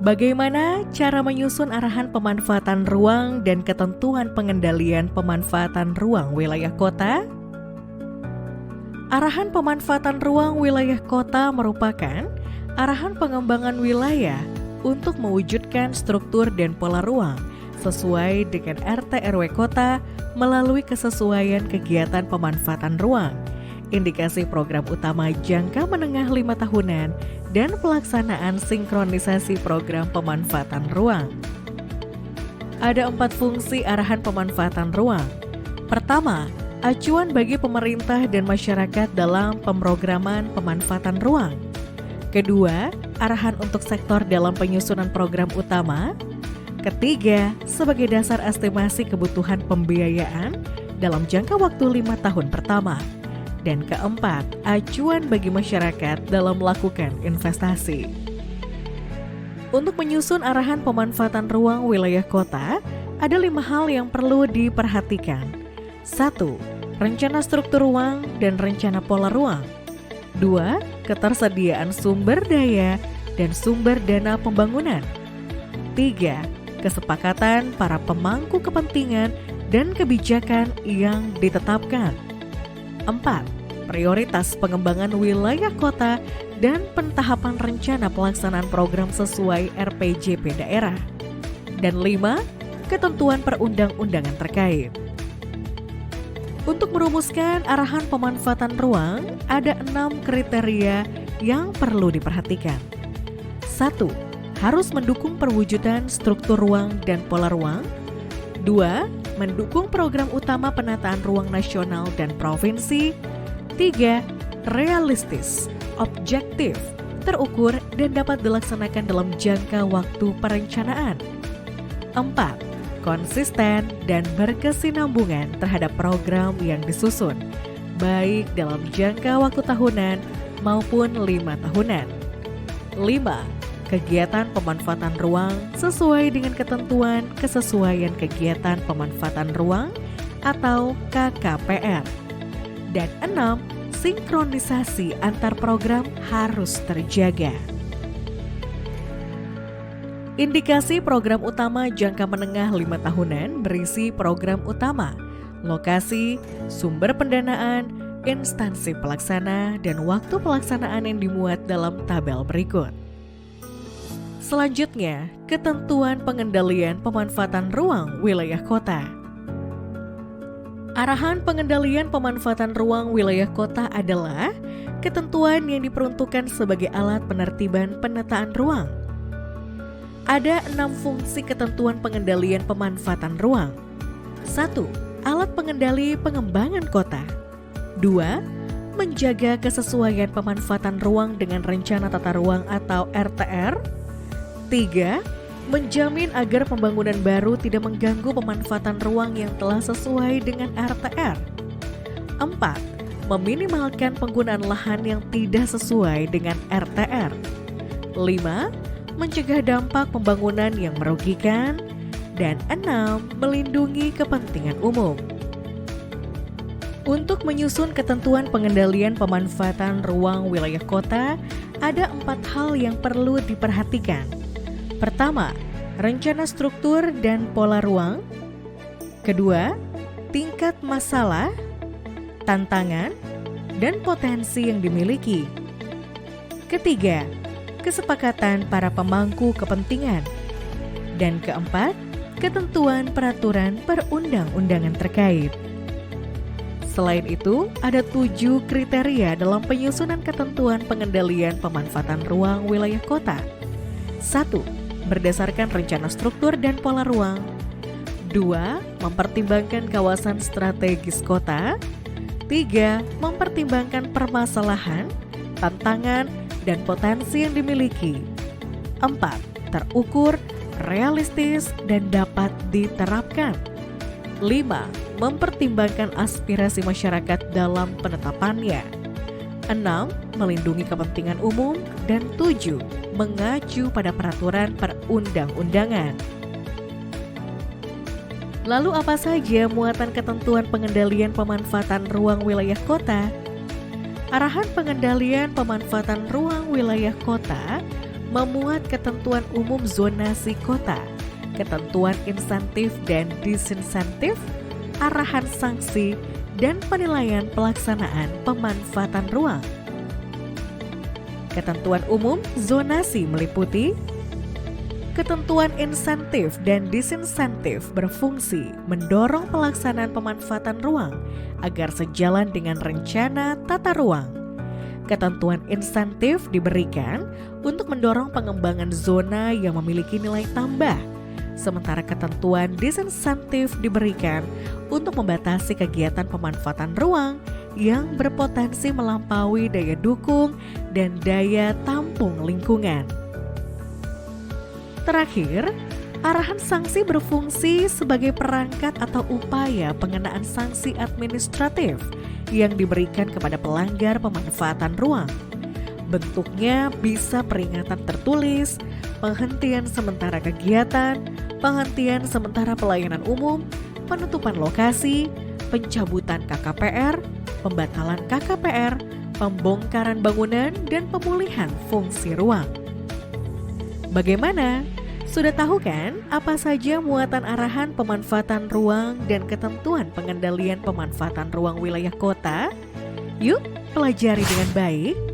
Bagaimana cara menyusun arahan pemanfaatan ruang dan ketentuan pengendalian pemanfaatan ruang wilayah kota? Arahan pemanfaatan ruang wilayah kota merupakan arahan pengembangan wilayah untuk mewujudkan struktur dan pola ruang sesuai dengan RT RW kota melalui kesesuaian kegiatan pemanfaatan ruang, indikasi program utama jangka menengah 5 tahunan, dan pelaksanaan sinkronisasi program pemanfaatan ruang. Ada 4 fungsi arahan pemanfaatan ruang. Pertama, acuan bagi pemerintah dan masyarakat dalam pemrograman pemanfaatan ruang. Kedua, arahan untuk sektor dalam penyusunan program utama. Ketiga, sebagai dasar estimasi kebutuhan pembiayaan dalam jangka waktu 5 tahun pertama. Dan keempat, acuan bagi masyarakat dalam melakukan investasi. Untuk menyusun arahan pemanfaatan ruang wilayah kota, ada 5 hal yang perlu diperhatikan. 1. Rencana struktur ruang dan rencana pola ruang. 2. Ketersediaan sumber daya dan sumber dana pembangunan. 3. Kesepakatan para pemangku kepentingan dan kebijakan yang ditetapkan. 4. Prioritas pengembangan wilayah kota dan pentahapan rencana pelaksanaan program sesuai RPJP daerah. Dan 5. Ketentuan perundang-undangan terkait. Untuk merumuskan arahan pemanfaatan ruang, ada 6 kriteria yang perlu diperhatikan. 1. Harus mendukung perwujudan struktur ruang dan pola ruang. 2. Mendukung program utama penataan ruang nasional dan provinsi. 3. Realistis, objektif, terukur, dan dapat dilaksanakan dalam jangka waktu perencanaan. 4. Konsisten dan berkesinambungan terhadap program yang disusun, baik dalam jangka waktu tahunan maupun 5 tahunan. 5. Kegiatan pemanfaatan ruang sesuai dengan ketentuan kesesuaian kegiatan pemanfaatan ruang atau KKPR. Dan 6. Sinkronisasi antar program harus terjaga. Indikasi program utama jangka menengah 5 tahunan berisi program utama, lokasi, sumber pendanaan, instansi pelaksana, dan waktu pelaksanaan yang dimuat dalam tabel berikut. Selanjutnya, ketentuan pengendalian pemanfaatan ruang wilayah kota. Arahan pengendalian pemanfaatan ruang wilayah kota adalah ketentuan yang diperuntukkan sebagai alat penertiban penataan ruang. Ada 6 fungsi ketentuan pengendalian pemanfaatan ruang. 1. Alat pengendali pengembangan kota. 2. Menjaga kesesuaian pemanfaatan ruang dengan rencana tata ruang atau RTR. 3. Menjamin agar pembangunan baru tidak mengganggu pemanfaatan ruang yang telah sesuai dengan RTR. 4. Meminimalkan penggunaan lahan yang tidak sesuai dengan RTR. 5. Mencegah dampak pembangunan yang merugikan. Dan 6. Melindungi kepentingan umum. Untuk menyusun ketentuan pengendalian pemanfaatan ruang wilayah kota, ada 4 hal yang perlu diperhatikan. Pertama, rencana struktur dan pola ruang. Kedua, tingkat masalah, tantangan, dan potensi yang dimiliki. Ketiga, kesepakatan para pemangku kepentingan. Dan keempat, ketentuan peraturan perundang-undangan terkait. Selain itu, ada 7 kriteria dalam penyusunan ketentuan pengendalian pemanfaatan ruang wilayah kota. 1. Berdasarkan rencana struktur dan pola ruang. 2. Mempertimbangkan kawasan strategis kota. 3. Mempertimbangkan permasalahan, tantangan, dan potensi yang dimiliki. 4. Terukur, realistis, dan dapat diterapkan. 5. Mempertimbangkan aspirasi masyarakat dalam penetapannya. 6. Melindungi kepentingan umum. Dan 7. Mengacu pada peraturan perundang-undangan. Lalu apa saja muatan ketentuan pengendalian pemanfaatan ruang wilayah kota? Arahan pengendalian pemanfaatan ruang wilayah kota memuat ketentuan umum zonasi kota, ketentuan insentif dan disinsentif, arahan sanksi, dan penilaian pelaksanaan pemanfaatan ruang. Ketentuan umum zonasi meliputi ketentuan insentif dan disinsentif berfungsi mendorong pelaksanaan pemanfaatan ruang agar sejalan dengan rencana tata ruang. Ketentuan insentif diberikan untuk mendorong pengembangan zona yang memiliki nilai tambah, sementara ketentuan disinsentif diberikan untuk membatasi kegiatan pemanfaatan ruang yang berpotensi melampaui daya dukung dan daya tampung lingkungan. Terakhir, arahan sanksi berfungsi sebagai perangkat atau upaya pengenaan sanksi administratif yang diberikan kepada pelanggar pemanfaatan ruang. Bentuknya bisa peringatan tertulis, penghentian sementara kegiatan, penghentian sementara pelayanan umum, penutupan lokasi, pencabutan KKPR, pembatalan KKPR, pembongkaran bangunan, dan pemulihan fungsi ruang. Bagaimana? Sudah tahu kan apa saja muatan arahan pemanfaatan ruang dan ketentuan pengendalian pemanfaatan ruang wilayah kota? Yuk, pelajari dengan baik.